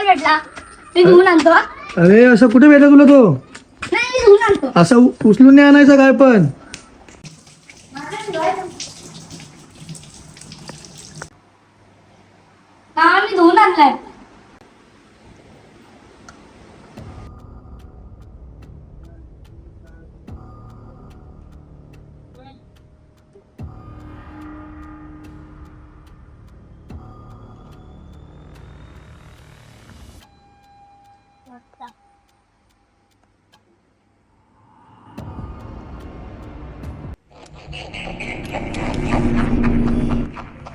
चप्पल भेटला मी धुवून आणतो हा. अरे असं कुठे भेटला तुला तो? नाही मी धुवून आणतो. असं उचलून नाही आणायचं काय पण. हा मी धुवून आणलाय.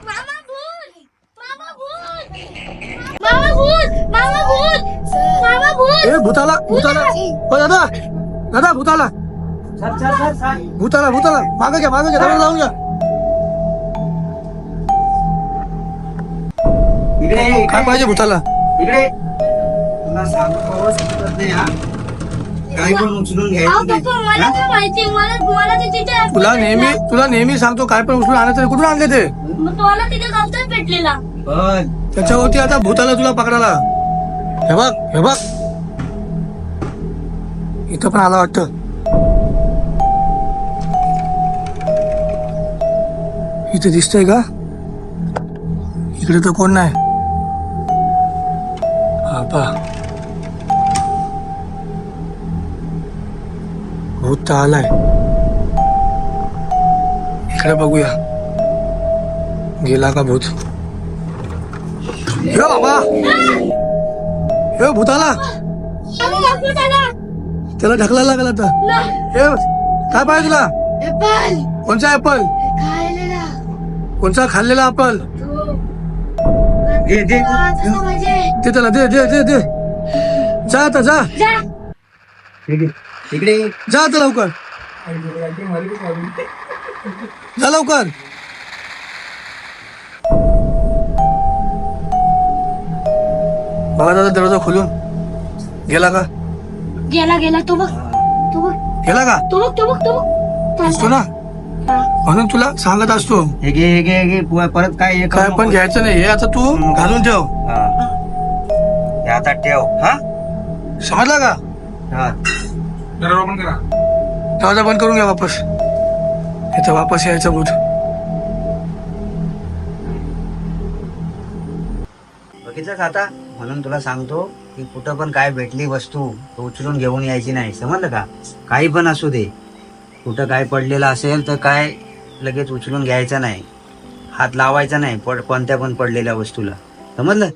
मामा भूत मामा भूत मामा भूत मामा भूत मामा भूत. ए भूताला भूताला हो दादा दादा भूताला भूताला भूताला मागं घ्या दादा जाऊन घ्या. काय पाहिजे भूताला? इकडे तुला सांगतो समजत नाही हा. काय पण उचलून अहो घ्यायचं पप्पा मला काय माहिती मला ते तिथे तुला नेहमी सांगतो काय पण उचलून आणायचं. कुठून आणले ते? मग तुम्हाला तिथे गावचाच भेटलेला. पण त्याच्यावरती आता भूताला तुला पकडायला. हे बघ इथं पण आला वाटतं. इथे दिसतंय का? इकडे तर कोण नाही. हा पा भूत तर आलाय. इकडे बघूया गेला का भूत. हे बाबा हे भूताला त्याला ढकलायला लागला आता. हे काय पाहिजे तुला? कोणचा ऍपल? कोणचा खाल्लेला ऍपल? दे दे ते त्याला दे दे दे दे. जा आता जा इकडे जा आता लवकर जा लवकर. बघा दादा दरवाजा खोलून गेला का? गेला तो बघ गेला का? तो बघ असतो ना म्हणून तुला सांगत असतो हे घे परत काय हे काय करू पण नको. घ्यायचं नाही. हे आता तू घालून ठेव. हा. हे आता ठेव हा समजला का? हा. दरवाजा बंद करून घ्या वापस. इथं वापस यायचं भूत. बघितलं का आता म्हणून तुला सांगतो की कुठं पण काय भेटली वस्तू तर उचलून घेऊन यायची नाही. समजलं का? काही पण असू दे. कुठं काय पडलेलं असेल तर काय लगेच उचलून घ्यायचं नाही. हात लावायचा नाही कोणत्या पण पडलेल्या वस्तूला. समजलं?